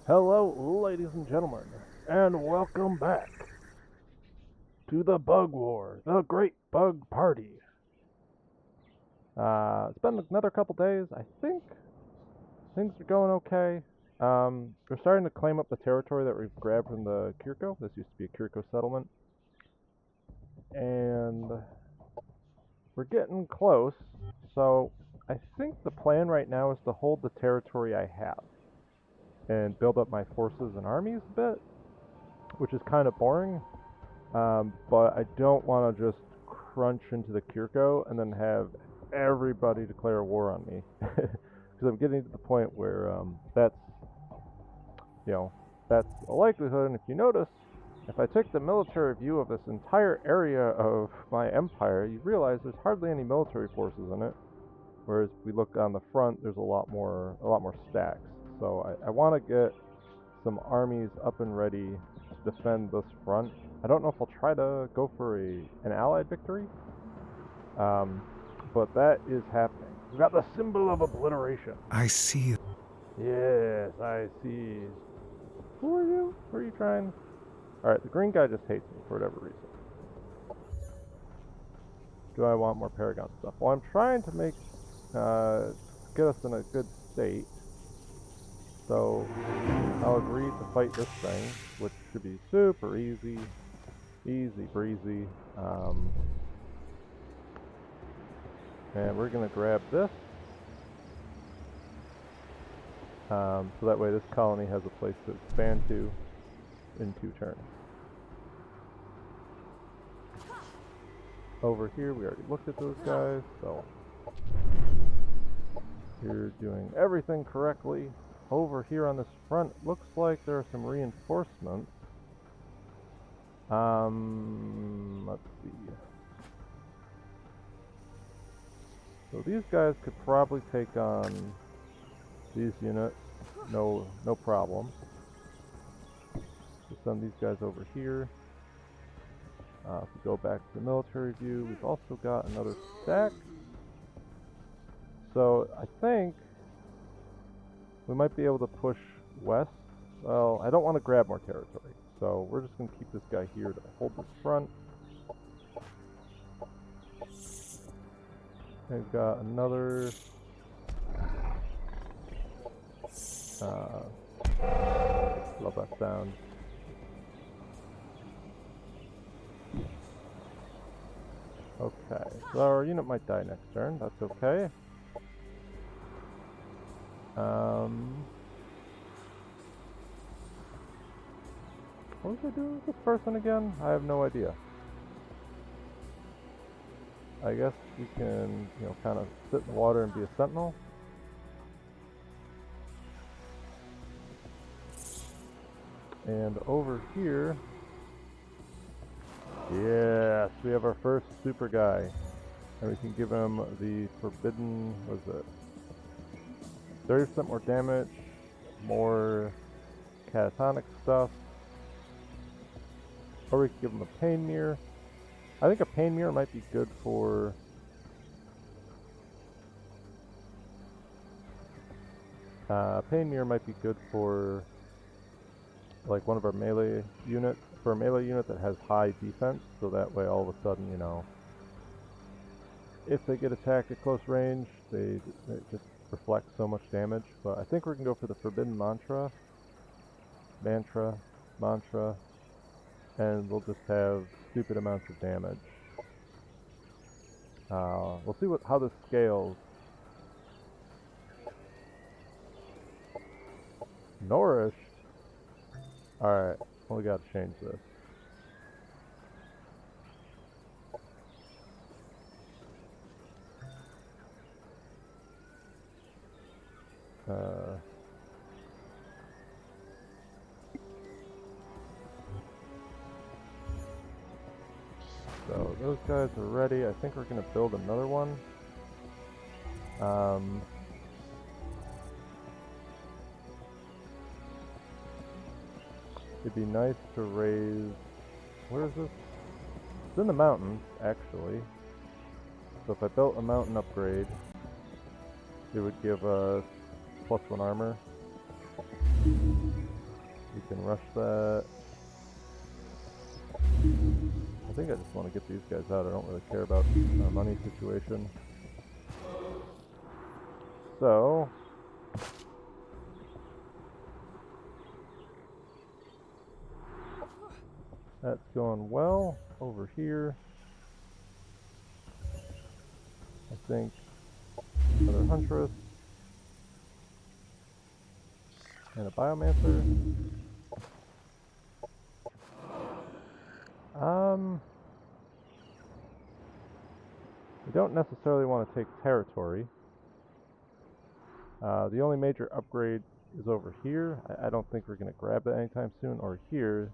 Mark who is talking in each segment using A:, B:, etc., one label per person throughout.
A: Hello, ladies and gentlemen, and welcome back to the Bug War, the Great Bug Party. It's been another couple days. I think things are going okay. We're starting to claim up the territory that we've grabbed from the Kirko. This used to be a Kirko settlement. And we're getting close, so I think the plan right now is to hold the territory I have and build up my forces and armies a bit, which is kind of boring. But I don't want to just crunch into the Kirko and then have everybody declare war on me. Because I'm getting to the point where that's a likelihood. And if you notice, if I take the military view of this entire area of my empire, you realize there's hardly any military forces in it. Whereas if we look on the front, there's a lot more stacks. So I want to get some armies up and ready to defend this front. I don't know if I'll try to go for an allied victory, but that is happening. We've got the symbol of obliteration.
B: I see.
A: Yes, I see. Who are you? Who are you trying? Alright, the green guy just hates me for whatever reason. Do I want more Paragon stuff? Well, I'm trying to make, get us in a good state. So, I'll agree to fight this thing, which should be super easy. Easy breezy. And we're going to grab this. So that way this colony has a place to expand to in 2 turns. Over here, we already looked at those guys, so you're doing everything correctly. Over here on this front, looks like there are some reinforcements. Let's see. So these guys could probably take on these units, no problem. Just send these guys over here. If we go back to the military view, we've also got another stack. So I think we might be able to push west. Well, I don't want to grab more territory, so we're just going to keep this guy here to hold this front. We've got another love that sound. Okay, so our unit might die next turn, that's okay. What was I doing with this person again? I have no idea. I guess we can, kind of sit in the water and be a sentinel. And over here, yes, we have our first super guy. And we can give him the forbidden, what is it? 30% more damage, more catatonic stuff. Or we can give him a pain mirror. I think a pain mirror might be good for like one of our melee units, for a melee unit that has high defense, so that way all of a sudden, if they get attacked at close range, they just reflect so much damage. But I think we're going to go for the forbidden mantra, and we'll just have stupid amounts of damage. We'll see how this scales. Nourished? Alright, well, we gotta change this. So those guys are ready. I think we're going to build another one. It'd be nice to raise... Where is this? It's in the mountains, actually. So if I built a mountain upgrade, it would give us +1 armor. We can rush that. I think I just want to get these guys out. I don't really care about our money situation. So, that's going well over here. I think another Huntress and a Biomancer. We don't necessarily want to take territory. The only major upgrade is over here. I don't think we're going to grab that anytime soon. Or here,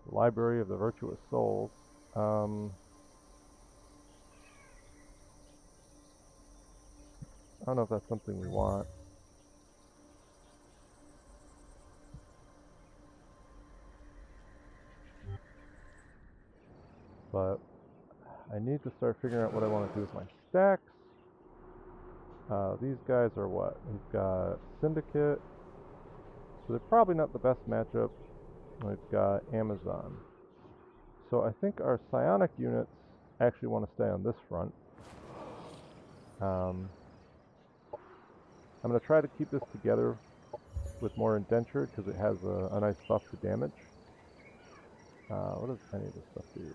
A: the Library of the Virtuous Souls. I don't know if that's something we want. But I need to start figuring out what I want to do with my stacks. These guys are what? We've got Syndicate. So they're probably not the best matchup. We've got Amazon. So I think our psionic units actually want to stay on this front. I'm going to try to keep this together with more indentured because it has a nice buff to damage. What does any of this stuff do?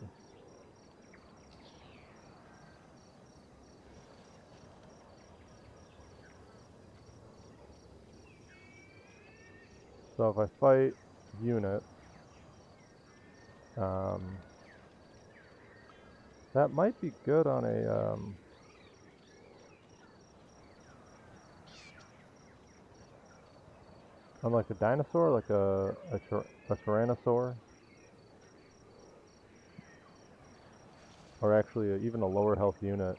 A: So if I fight units, that might be good on a on like a dinosaur, like a tyrannosaur, or actually even a lower health unit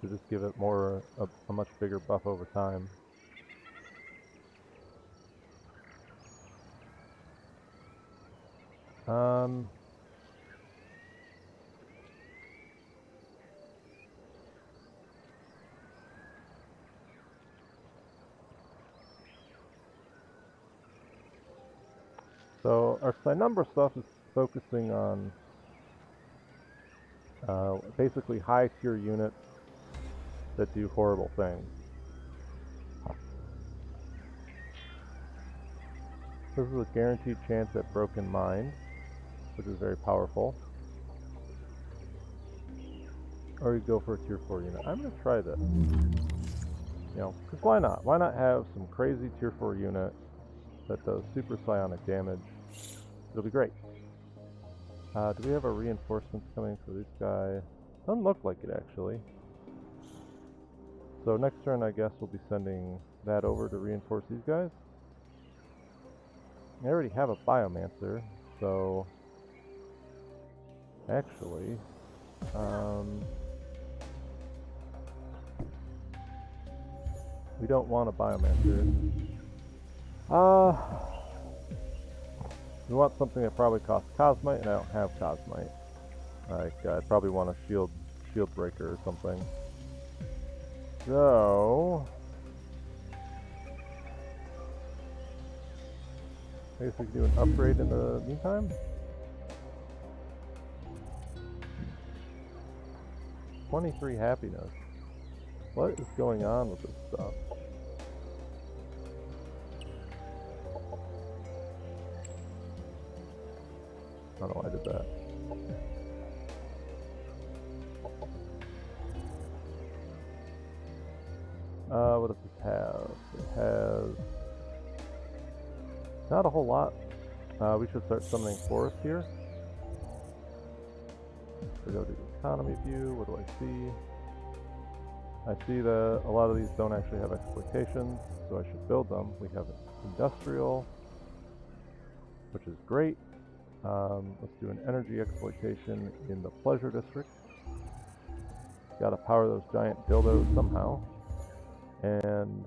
A: to just give it more a much bigger buff over time. So our Cynumber stuff is focusing on basically high tier units that do horrible things. This is a guaranteed chance at Broken Mind, which is very powerful. Or you go for a tier 4 unit. I'm going to try this. You know, because why not? Why not have some crazy tier 4 unit that does super psionic damage? It'll be great. Do we have a reinforcements coming for this guy? Doesn't look like it, actually. So next turn, I guess we'll be sending that over to reinforce these guys. I already have a Biomancer, so actually, we don't want a Biomancer. We want something that probably costs Cosmite, and I don't have Cosmite. Like, I'd probably want a Shield Breaker or something. So, I guess we can do an upgrade in the meantime. 23 happiness. What is going on with this stuff? I don't know why I did that. What does this have? It has not a whole lot. We should start summoning forest here. So go to the economy view. What do I see? I see that a lot of these don't actually have exploitations, so I should build them. We have industrial, which is great. Let's do an energy exploitation in the pleasure district. Gotta power those giant dildos somehow. And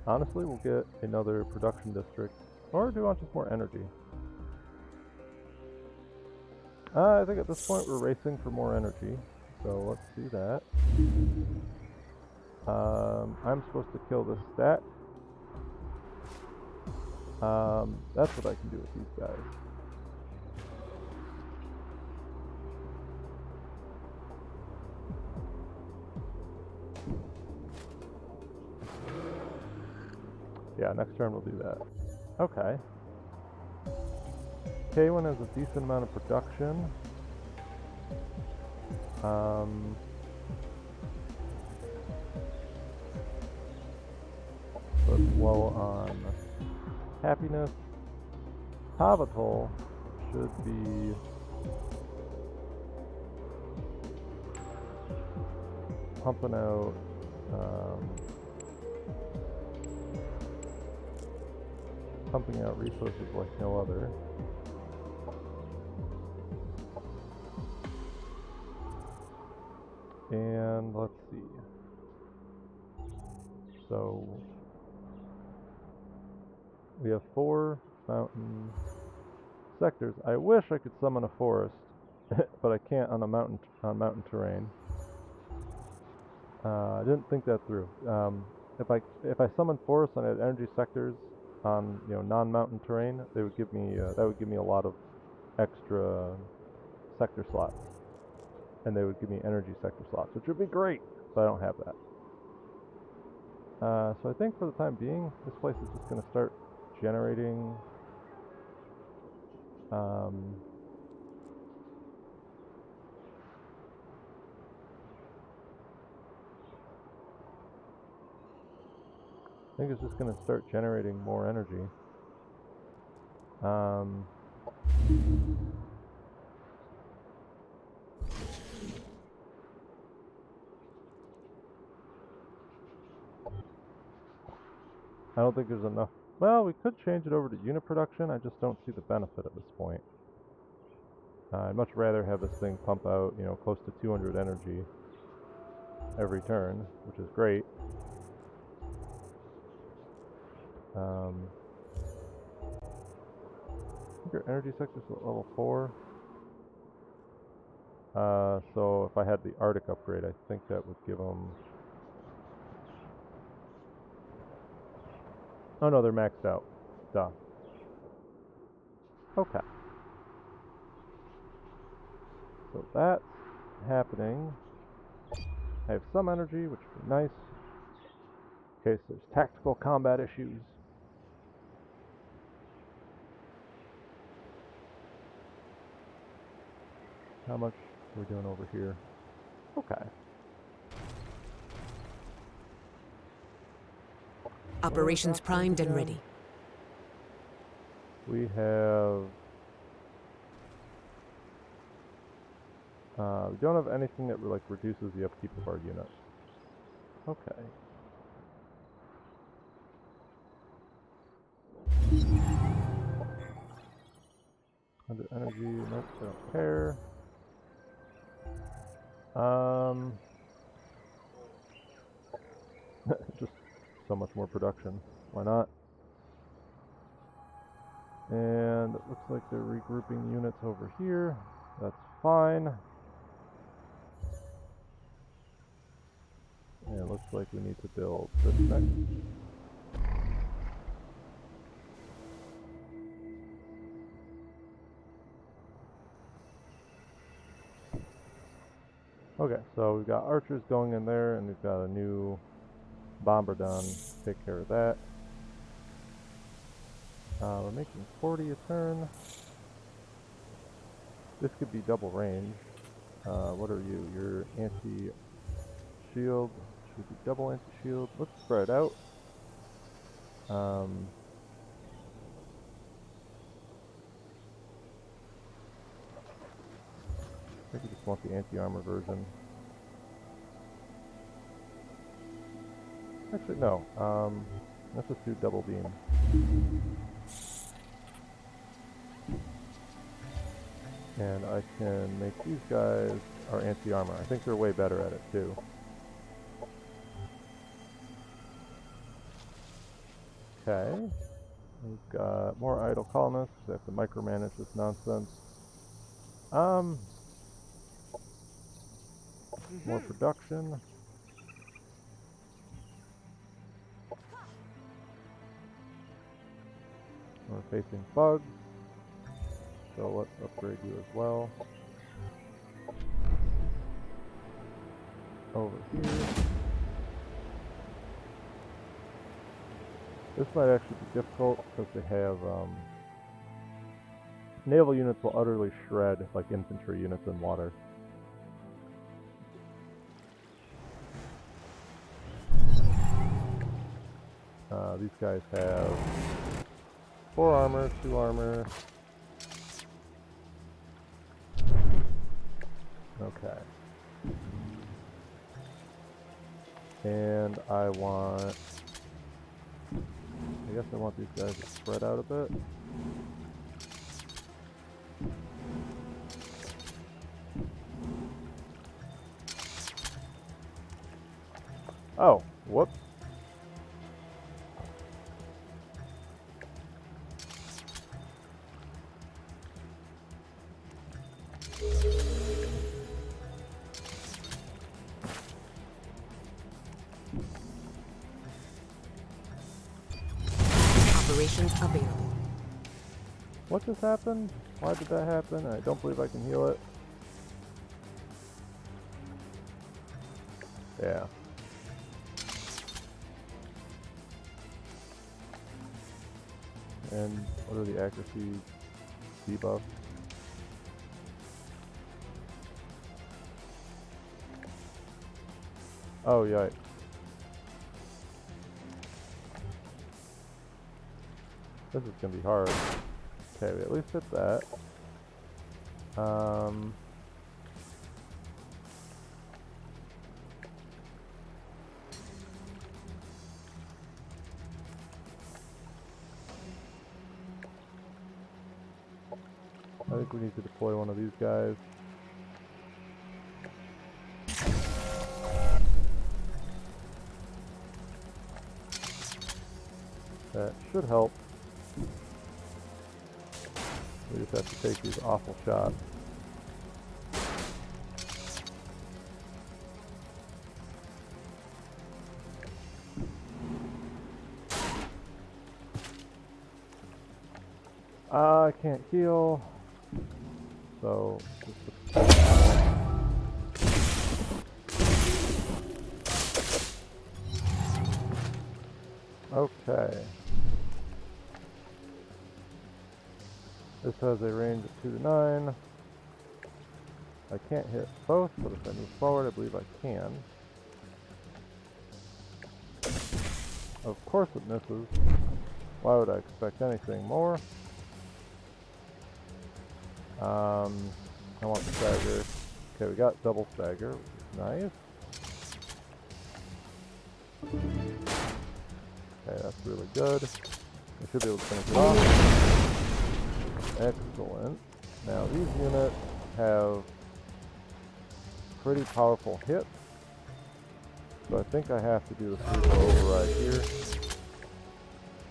A: honestly, we'll get another production district. Or do we want just more energy? I think at this point we're racing for more energy. So let's do that. I'm supposed to kill this stack. That's what I can do with these guys. Yeah, next turn we'll do that. Okay. K1 has a decent amount of production. So it's low on happiness. Pivotal should be pumping out resources like no other. And let's see. So we have 4 mountain sectors. I wish I could summon a forest, but I can't on mountain terrain. I didn't think that through. If I summon forests and I had energy sectors on non-mountain terrain, they would give me that would give me a lot of extra sector slots, and they would give me energy sector slots, which would be great. But I don't have that. So I think for the time being, this place is just going to start generating I think it's just going to start generating more energy. I don't think there's enough. Well, we could change it over to unit production. I just don't see the benefit at this point. I'd much rather have this thing pump out, close to 200 energy every turn, which is great. I think our energy sector's at level 4. So if I had the Arctic upgrade, I think that would give them... Oh no, they're maxed out. Duh. Okay. So that's happening. I have some energy, which would be nice. Okay, so there's tactical combat issues. How much are we doing over here? Okay.
B: Operations primed and ready.
A: We have... we don't have anything that reduces the upkeep of our units. Okay. Under energy, nope, I don't care. Just so much more production. Why not? And it looks like they're regrouping units over here. That's fine. And it looks like we need to build this next. Okay, so we've got archers going in there, and we've got a new bomber done to take care of that. We're making 40 a turn. This could be double range. What are you? You're anti-shield. Should be double anti-shield. Let's spread out. I think we just want the anti-armor version. Actually, no. Let's just do double beam. And I can make these guys our anti-armor. I think they're way better at it, too. Okay. We've got more idle colonists. I have to micromanage this nonsense. More production. We're facing bugs, so let's upgrade you as well. Over here. This might actually be difficult because they have naval units will utterly shred like infantry units in water. These guys have 4 armor, 2 armor. Okay. And I guess I want these guys to spread out a bit. Oh, whoops.
B: Operations available.
A: What just happened? Why did that happen? I don't believe I can heal it. Yeah. And what are the accuracy debuffs? Oh, yikes. This is going to be hard. Okay, we at least hit that. I think we need to deploy one of these guys. That should help. We just have to take these awful shots. I can't heal. So, okay. This has a range of 2 to 9. I can't hit both, but if I move forward, I believe I can. Of course it misses. Why would I expect anything more? I want the stagger. Okay, we got double stagger, which is nice. Okay, that's really good. I should be able to finish it off. Excellent. Now these units have pretty powerful hits. So I think I have to do the cerebral override here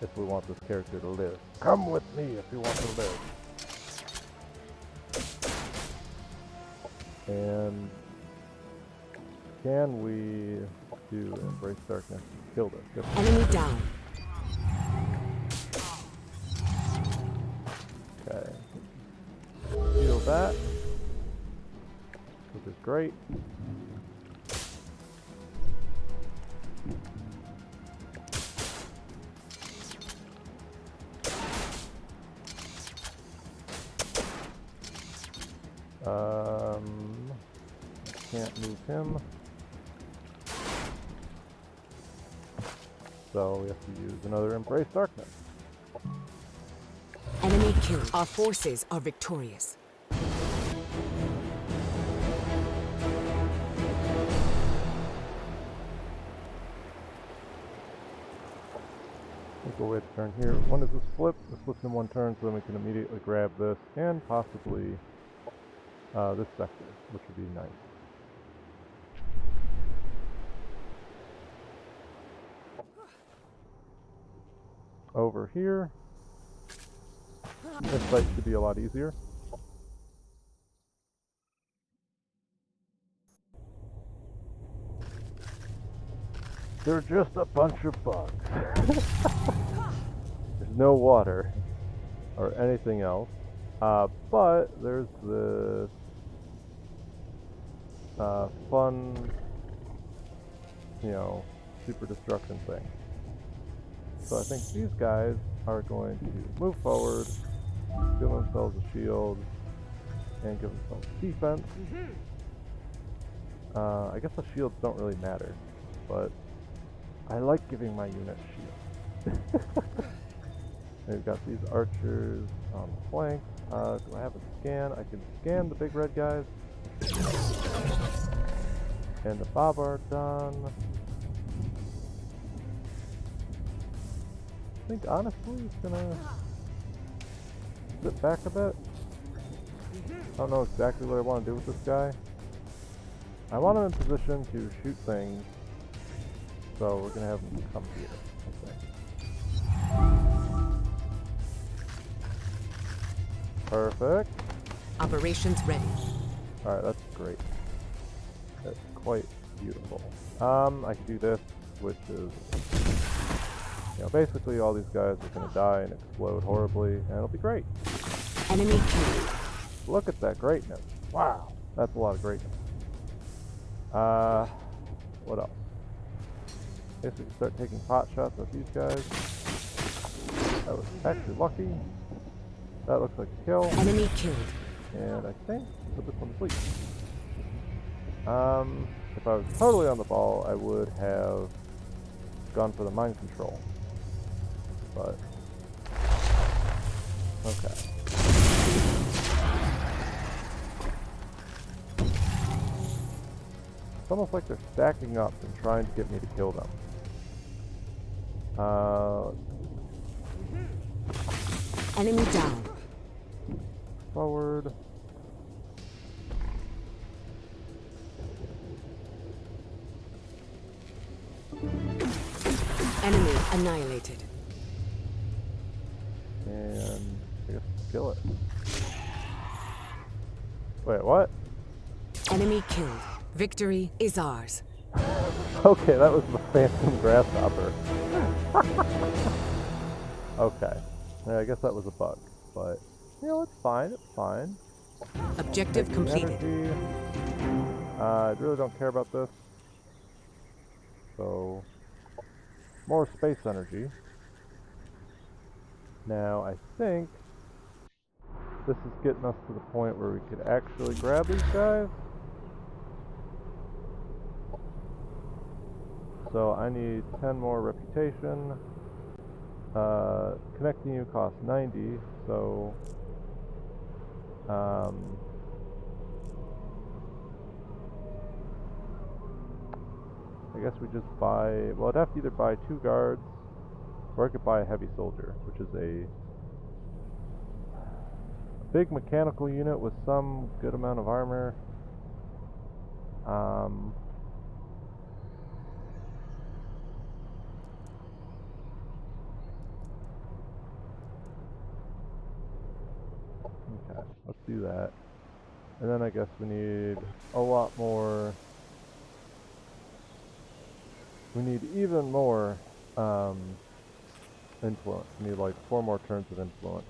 A: if we want this character to live. Come with me if you want to live. And can we do Embrace Darkness and kill this?
B: Enemy down.
A: Okay. Heal that, which is great. Can't move him. So we have to use another Embrace Darkness.
B: Enemy killed. Our forces are victorious.
A: I think we'll wait a turn here. When does this flip? This flips in 1 turn, so then we can immediately grab this and possibly this sector, which would be nice. Over here, this fight should be a lot easier. They're just a bunch of bugs. There's no water. or anything else. But there's this fun, super destruction thing. So I think these guys are going to move forward, give themselves a shield, and give themselves defense. I guess the shields don't really matter, but I like giving my unit shields. We've got these archers on the flank. Do I have a scan? I can scan the big red guys. And the Bob are done. I think honestly it's gonna sit back a bit. I don't know exactly what I want to do with this guy. I want him in position to shoot things, so we're gonna have him come here, I think. Perfect.
B: Operations ready.
A: Alright, that's great. That's quite beautiful. I can do this, which is, basically all these guys are gonna die and explode horribly, and it'll be great.
B: Enemy killed.
A: Look at that greatness. Wow, that's a lot of greatness. What else? Guess we can start taking pot shots at these guys. That was actually lucky. That looks like a kill.
B: Enemy killed.
A: And I think put this one to sleep. If I was totally on the ball, I would have gone for the mind control. But okay. It's almost like they're stacking up and trying to get me to kill them.
B: Enemy down.
A: Forward.
B: Enemy annihilated.
A: And I guess kill it. Wait, what?
B: Enemy killed. Victory is ours.
A: Okay, that was the phantom grasshopper. Okay. Yeah, I guess that was a bug, but it's fine, it's fine.
B: Objective completed.
A: Energy. I really don't care about this. So, more space energy. Now, I think this is getting us to the point where we could actually grab these guys. So I need 10 more reputation. Connecting you costs 90, so I guess we just buy, well, I'd have to either buy 2 guards, or I could buy a heavy soldier, which is a big mechanical unit with some good amount of armor. Okay, let's do that. And then I guess we need a lot more. We need even more influence. We need like 4 more turns of influence.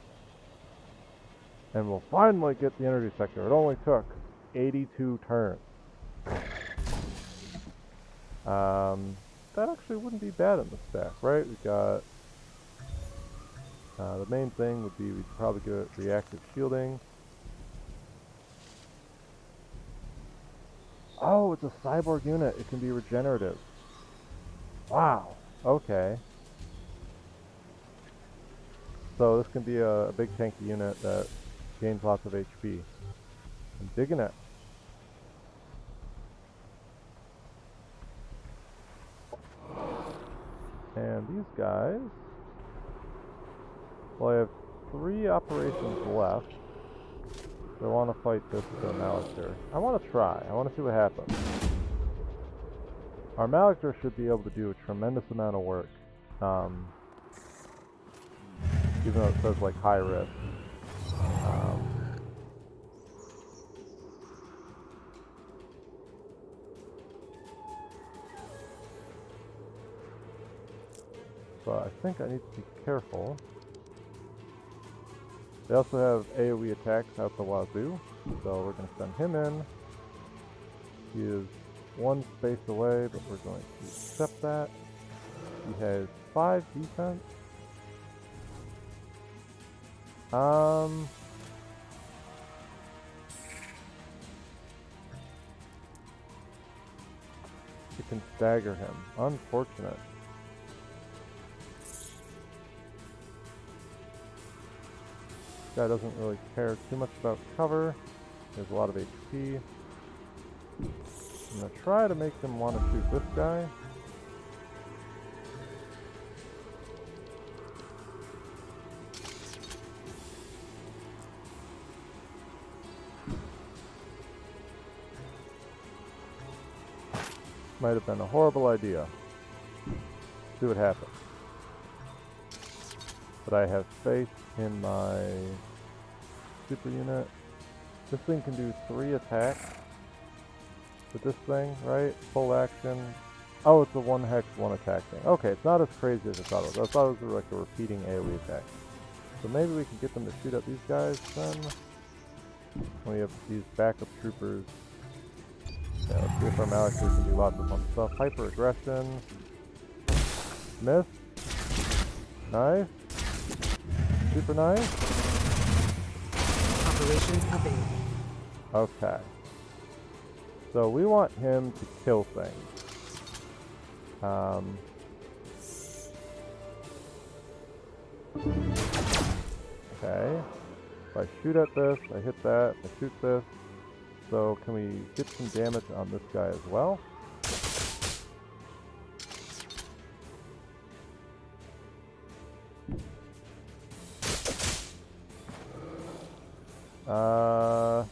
A: And we'll finally get the energy sector. It only took 82 turns. That actually wouldn't be bad in the stack, right? We got the main thing would be we'd probably give it reactive shielding. Oh, it's a cyborg unit. It can be regenerative. Wow. Okay. So this can be a big tanky unit that gains lots of HP. I'm digging it. And these guys, well, I have 3 operations left. So I want to fight this Malictor. I want to try. I want to see what happens. Our Malictor should be able to do a tremendous amount of work. Even though it says like high risk. But I think I need to be careful. They also have AoE attacks out the wazoo, so we're going to send him in. He is one space away, but we're going to accept that. He has 5 defense. You can stagger him. Unfortunate. Guy doesn't really care too much about cover. He has a lot of HP. I'm going to try to make him want to shoot this guy. Might have been a horrible idea. See what happens. But I have faith in my super unit. This thing can do 3 attacks with this thing, right? Full action. Oh, it's a 1 hex, 1 attack thing. Okay, it's not as crazy as I thought it was. I thought it was like a repeating AoE attack. So maybe we can get them to shoot at these guys then. We have these backup troopers. Yeah, let's see if our Malictors can do lots of fun stuff. Hyper aggression. Miss. Nice. Super nice.
B: Operations available.
A: Okay. So we want him to kill things. Okay. If I shoot at this, I hit that. If I shoot this. So can we get some damage on this guy as well? A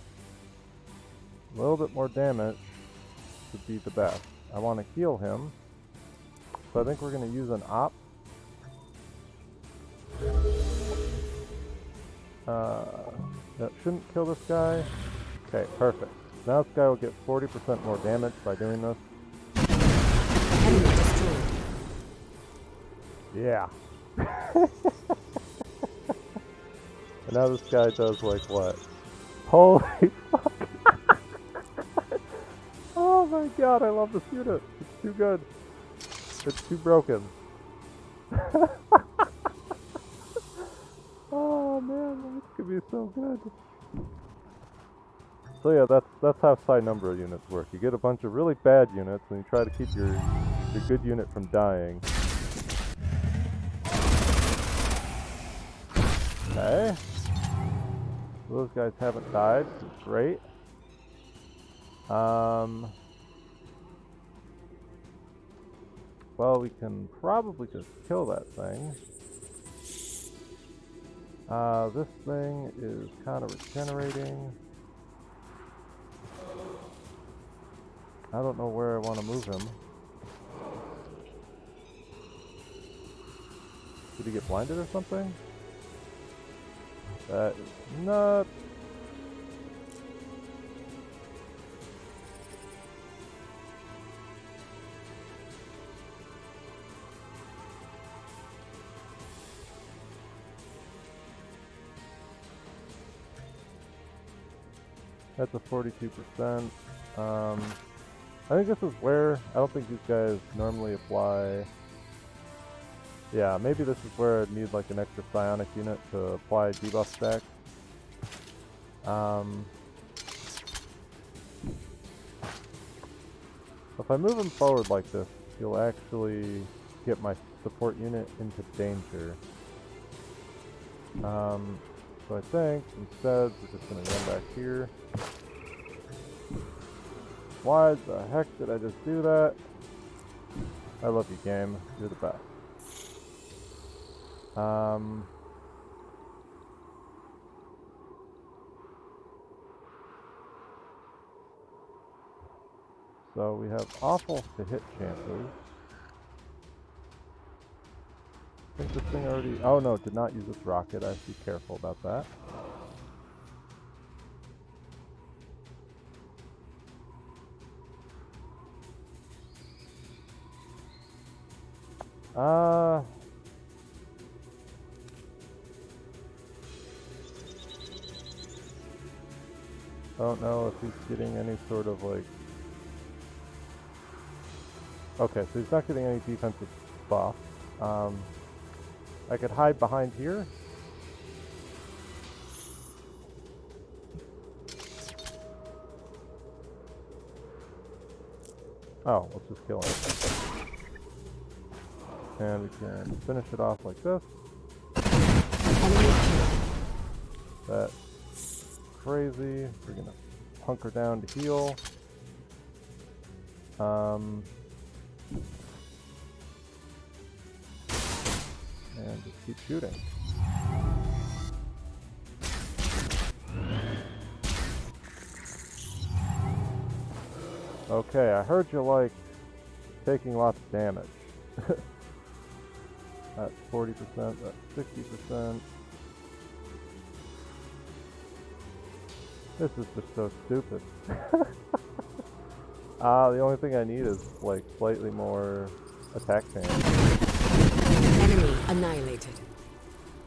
A: little bit more damage would be the best. I want to heal him. So I think we're going to use an op. That shouldn't kill this guy. Okay, perfect. Now this guy will get 40% more damage by doing this.
B: Enemy destroyed.
A: Yeah. And now this guy does like what? Holy fuck! Oh my god, I love this unit. It's too good. It's too broken. Oh man, this could be so good. So yeah, that's how psi number units work. You get a bunch of really bad units and you try to keep your good unit from dying. Okay. Those guys haven't died, which is great. Well, we can probably just kill that thing. This thing is kind of regenerating. I don't know where I want to move him. Did he get blinded or something? That is nuts. That's a 42%. I think this is where, I don't think these guys normally apply. Yeah, maybe this is where I'd need like an extra psionic unit to apply debuff stacks. If I move him forward like this, he'll actually get my support unit into danger. So I think instead we're just going to run back here. Why the heck did I just do that? I love you, game. You're the best. So we have awful to hit chances. I think this thing already... Oh no, did not use its rocket. I have to be careful about that. I don't know if he's getting any sort of like... Okay, so he's not getting any defensive buff. I could hide behind here. Oh, let's just kill him. And we can finish it off like this. That's crazy. We're gonna hunker down to heal. And just keep shooting. Okay, I heard you like taking lots of damage. That's 40%, that's 60%. This is just so stupid. The only thing I need is like slightly more attack chance.
B: Enemy annihilated.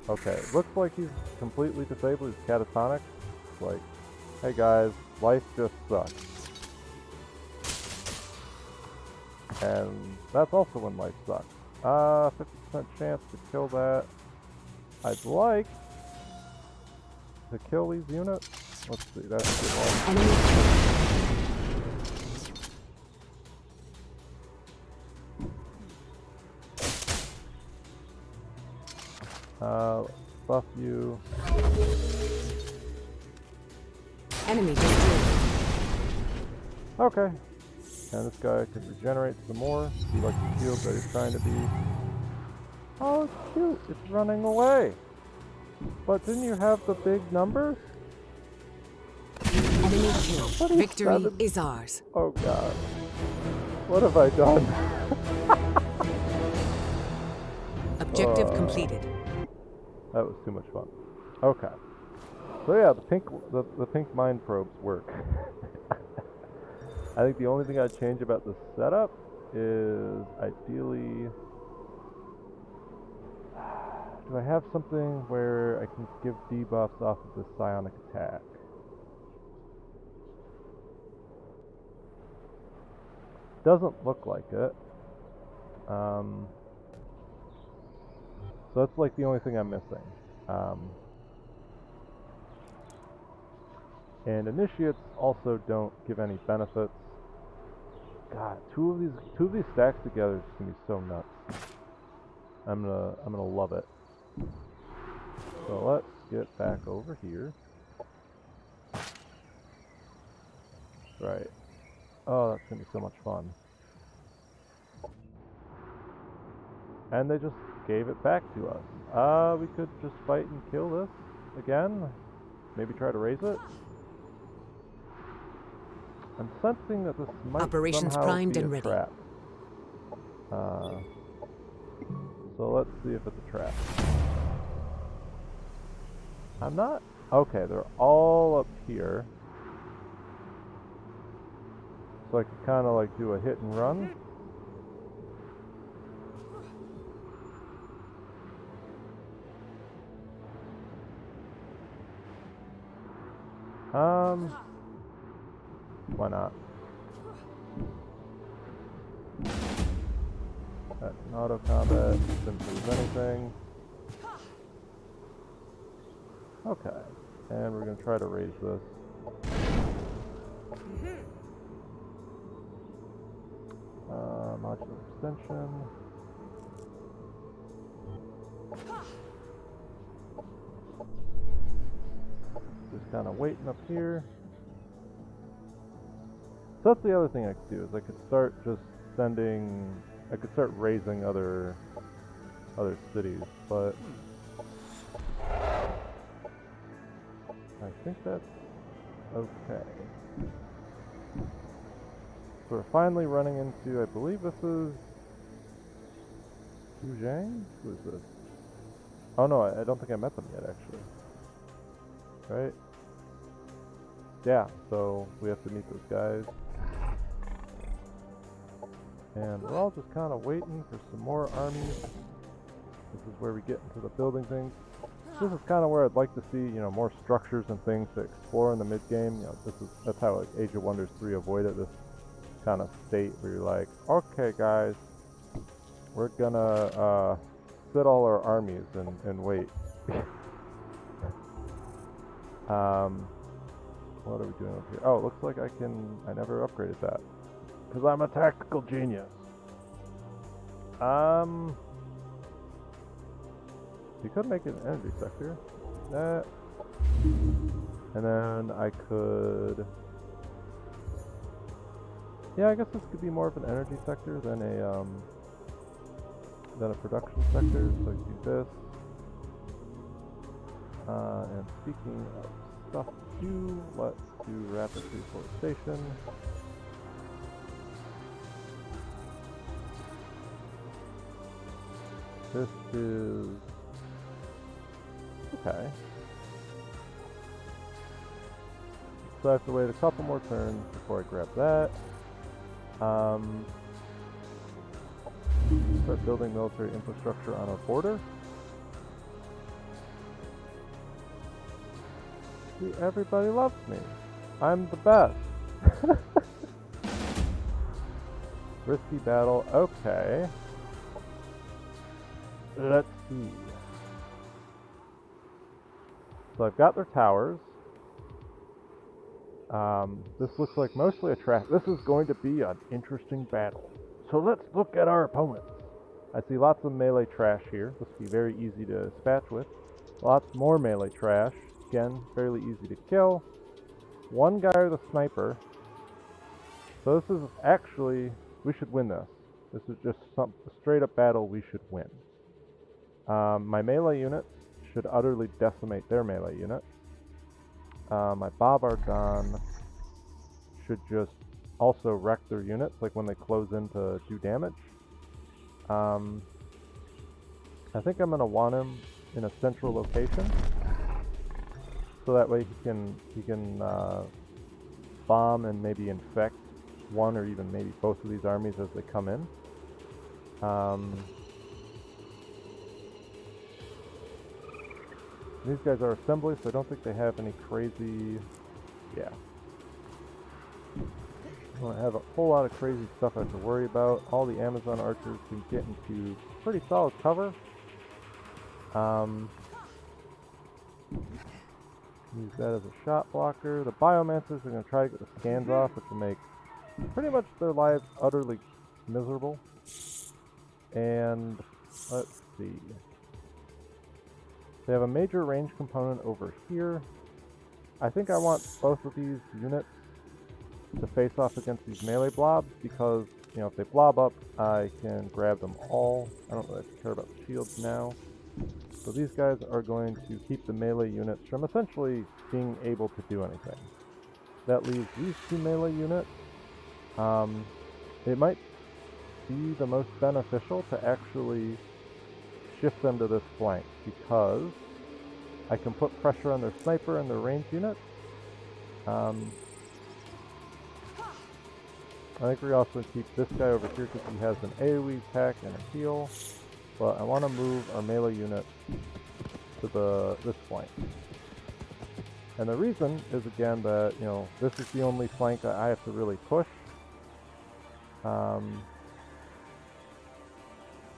A: Okay, looks like he's completely disabled. He's catatonic. It's like, hey guys, life just sucks. And that's also when life sucks. 50% chance to kill that. I'd like to kill these units. Let's see, that's a good one. Buff you.
B: Enemy destroyed.
A: Okay. And this guy could regenerate some more. Be like the shield that he's trying to be. Oh, it's cute. It's running away. But didn't you have the big numbers?
B: Enemy killed. Victory is ours.
A: Oh god. What have I done?
B: Objective completed.
A: That was too much fun. Okay. So yeah, the pink mind probes work. I think the only thing I'd change about the setup is ideally... Do I have something where I can give debuffs off of the psionic attack? Doesn't look like it. So that's like the only thing I'm missing. And initiates also don't give any benefits. God, two of these stacks together is gonna be so nuts. I'm gonna love it. So let's get back over here. Right. Oh, that's gonna be so much fun. And they just gave it back to us. We could just fight and kill this again. Maybe try to raise it. I'm sensing that this might
B: Operations
A: somehow
B: primed
A: be
B: and
A: a
B: ready.
A: trap. So let's see if it's a trap. I'm not... Okay, they're all up here. So I could kind of like do a hit and run. Why not? That's an auto combat, didn't lose anything. Okay, and we're gonna try to raise this. Modular extension. Just kind of waiting up here. So that's the other thing I could do, is I could start just sending... I could start raising other cities, but... I think that's okay. So we're finally running into, I believe this is... Zhang? Who is this? Oh no, I don't think I met them yet, actually. Right? Yeah, so we have to meet those guys. And we're all just kind of waiting for some more armies. This is where we get into the building things. this is kind of where I'd like to see, you know, more structures and things to explore in the mid game. You know, that's how like Age of Wonders 3 avoided this kind of state where you're like, okay, guys, we're gonna sit all our armies and wait. What are we doing over here? Oh, it looks like I never upgraded that because I'm a tactical genius. You could make it an energy sector. That. And then I could... Yeah, I guess this could be more of an energy sector than a production sector. So I could do this. And speaking of stuff to do, let's do rapid reforestation. This is... okay. So I have to wait a couple more turns before I grab that. Start building military infrastructure on our border. See, everybody loves me. I'm the best. Risky battle. Okay. Let's see. So I've got their towers. This looks like mostly a trash. This is going to be an interesting battle. So let's look at our opponents. I see lots of melee trash here. This will be very easy to dispatch with. Lots more melee trash. Again, fairly easy to kill. One guy with a sniper. So this is actually... we should win this. This is just a straight up battle we should win. My melee units should utterly decimate their melee unit. My Bombardon should just also wreck their units, like when they close in to do damage. I think I'm going to want him in a central location, so that way he can bomb and maybe infect one or even maybe both of these armies as they come in. These guys are assembly, so I don't think they have any crazy... yeah. I don't have a whole lot of crazy stuff I have to worry about. All the Amazon archers can get into pretty solid cover. Use that as a shot blocker. The Biomancers are going to try to get the scans off, which will make pretty much their lives utterly miserable. And let's see. They have a major range component over here. I think I want both of these units to face off against these melee blobs because, you know, if they blob up, I can grab them all. I don't really care about the shields now. So these guys are going to keep the melee units from essentially being able to do anything. That leaves these two melee units. It might be the most beneficial to actually shift them to this flank because I can put pressure on their sniper and their ranged units. I think we also keep this guy over here because he has an AoE attack and a heal. But I want to move our melee unit to this flank. And the reason is again that, you know, this is the only flank that I have to really push and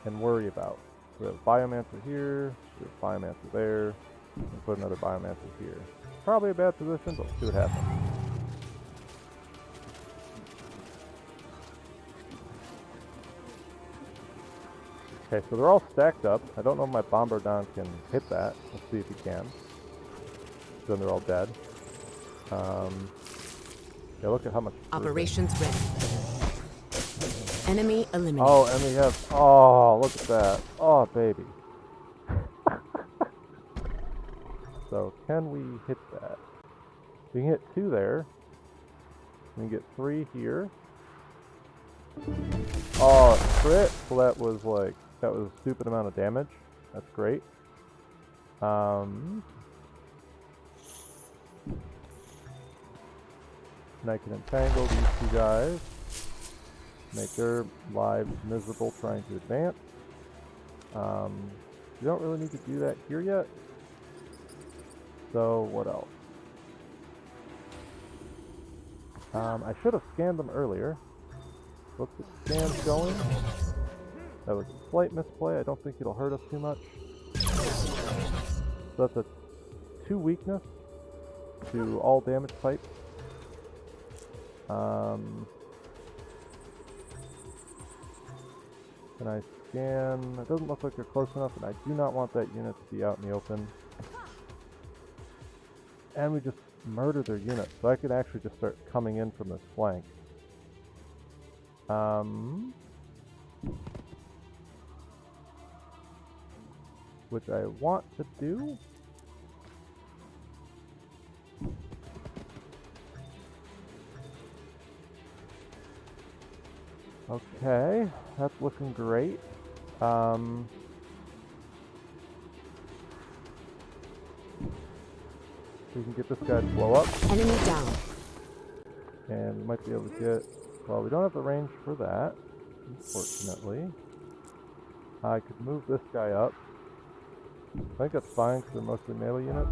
A: worry about. We have a Biomancer here, we have a Biomancer there, and put another Biomancer here. Probably a bad position, but we'll see what happens. Okay, so they're all stacked up. I don't know if my Bombardon can hit that. Let's see if he can. Then they're all dead. Yeah, look at how much...
B: Operations ready. Enemy eliminated.
A: Oh, and we have... oh, look at that. Oh, baby. So, can we hit that? We can hit 2 there. We can get 3 here. Oh, crit. So that was like... that was a stupid amount of damage. That's great. And I can entangle these 2 guys. Make their lives miserable trying to advance. You don't really need to do that here yet. So what else? I should have scanned them earlier. Let's get scans going. That was a slight misplay. I don't think it'll hurt us too much. So that's a 2 weakness to all damage types. Can I scan? It doesn't look like they're close enough, and I do not want that unit to be out in the open. And we just murder their units, so I could actually just start coming in from this flank. Which I want to do. Okay, that's looking great. We can get this guy to blow up.
B: Enemy down.
A: And we might be able to get... Well, we don't have the range for that, unfortunately. I could move this guy up. I think that's fine because they're mostly melee units.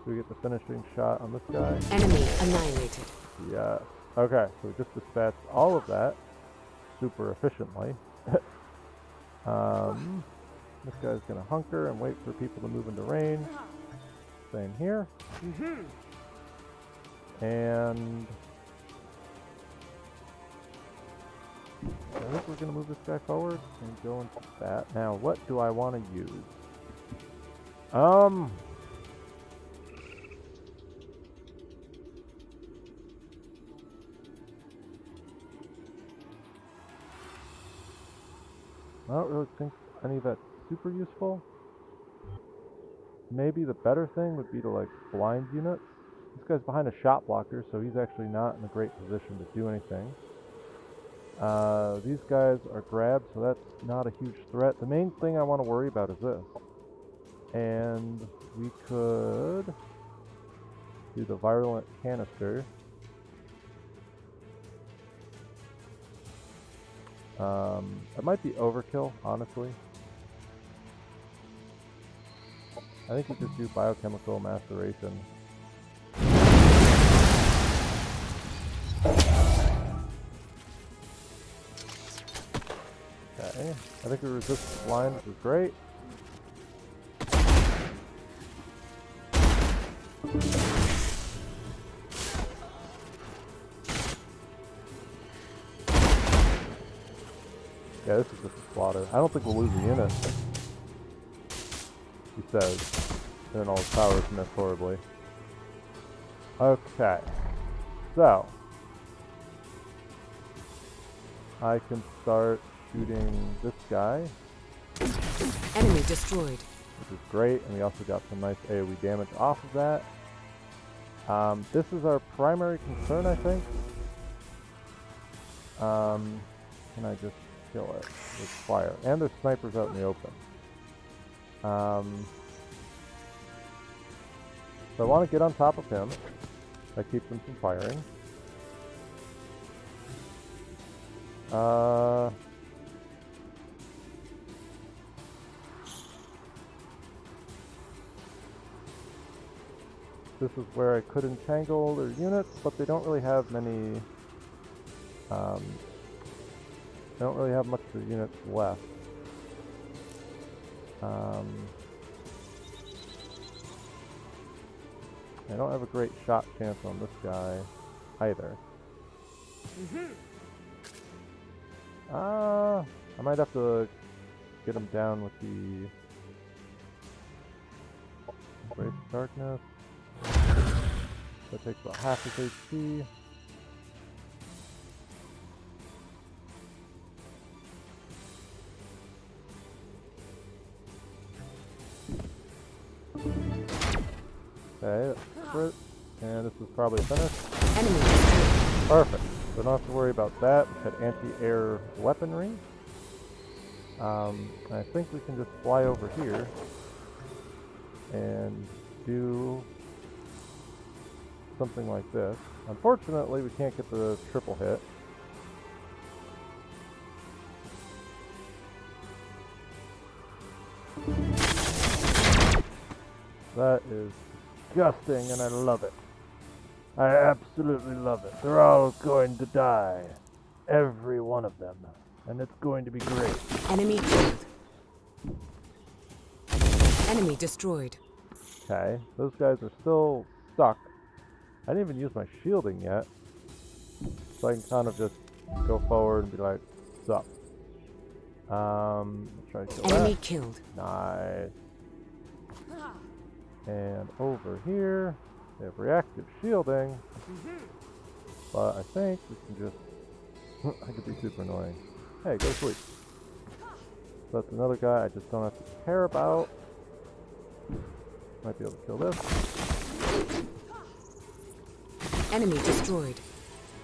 A: Do we get the finishing shot on this guy?
B: Enemy annihilated.
A: Yes. Okay, so we just dispatched all of that super efficiently. This guy's going to hunker and wait for people to move into range. Same here. And I think we're going to move this guy forward and go into that. Now, what do I want to use? I don't really think any of that's super useful. Maybe the better thing would be to like blind units. This guy's behind a shot blocker, so he's actually not in a great position to do anything. These guys are grabbed, so that's not a huge threat. The main thing I want to worry about is this. And we could do the virulent canister. It might be overkill, honestly. I think we just do biochemical maceration. Okay, I think we resist the blind, which is great. Yeah, this is just a slaughter. I don't think we'll lose a unit. He says. And then all his powers miss horribly. Okay. So. I can start shooting this guy.
B: Enemy destroyed.
A: Which is great, and we also got some nice AoE damage off of that. This is our primary concern, I think. Can I just kill it with fire? And there's snipers out in the open. So I want to get on top of him. That keeps him from firing. This is where I could entangle their units, but they don't really have many... they don't really have much of their units left. I don't have a great shot chance on this guy either. I might have to get him down with the Embrace Darkness. That takes about half his HP. Okay, that's crit. And this is probably finished.
B: Enemy.
A: Perfect. So don't have to worry about that. We had anti-air weaponry. I think we can just fly over here and do something like this. Unfortunately, we can't get the triple hit. That is disgusting, and I love it. I absolutely love it. They're all going to die. Every one of them. And it's going to be great.
B: Enemy killed. Enemy destroyed.
A: Okay, those guys are still stuck. I didn't even use my shielding yet. So I can kind of just go forward and be like, sup. Try to kill
B: Enemy
A: that.
B: killed.
A: Nice. And over here, they have reactive shielding. But I think we can just... I could be super annoying. Hey, go to sleep. So that's another guy I just don't have to care about. Might be able to kill this.
B: Enemy destroyed.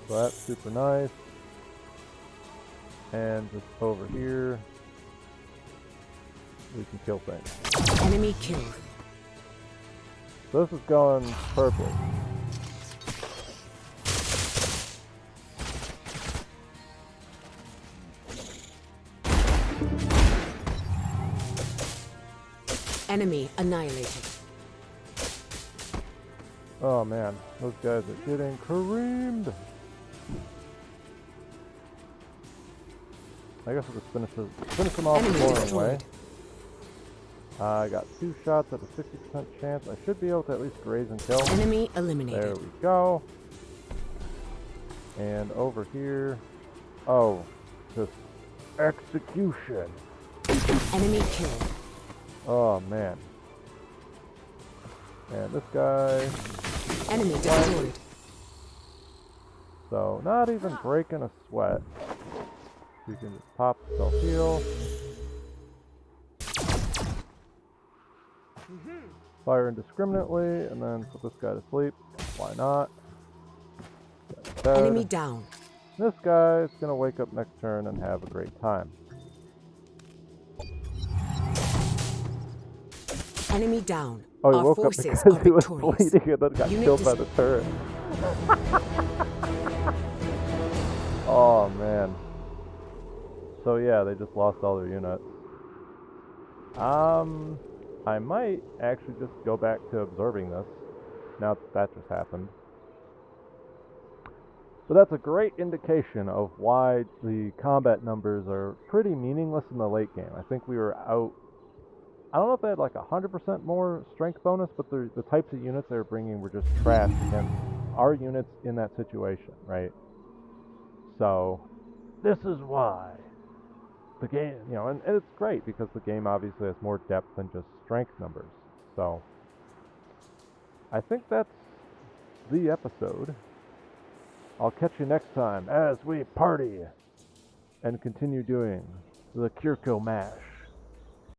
A: So that's super nice. And just over here, we can kill things.
B: Enemy killed.
A: So this is going perfect.
B: Enemy annihilated.
A: Oh man, those guys are getting creamed. I guess we'll just finish them off the boring way. I got 2 shots at a 60% chance. I should be able to at least graze and kill.
B: Enemy eliminated.
A: There we go. And over here, oh, just execution.
B: Enemy killed.
A: Oh man. And this guy.
B: Enemy destroyed.
A: So not even breaking a sweat. You can just pop self-heal. Fire indiscriminately, and then put this guy to sleep. Why not?
B: Enemy down.
A: This guy is going to wake up next turn and have a great time.
B: Enemy down.
A: Oh, he
B: Our
A: woke up
B: forces
A: because
B: are
A: he was
B: victorious.
A: bleeding and then got
B: Unit
A: killed by the turret. Oh, man. So yeah, they just lost all their units. I might actually just go back to observing this, now that just happened. But that's a great indication of why the combat numbers are pretty meaningless in the late game. I think we were out, I don't know if they had like 100% more strength bonus, but the types of units they were bringing were just trash against our units in that situation, right? So, this is why the game, you know, and it's great because the game obviously has more depth than just strength numbers. So, I think that's the episode. I'll catch you next time as we party and continue doing the Kirko Mash.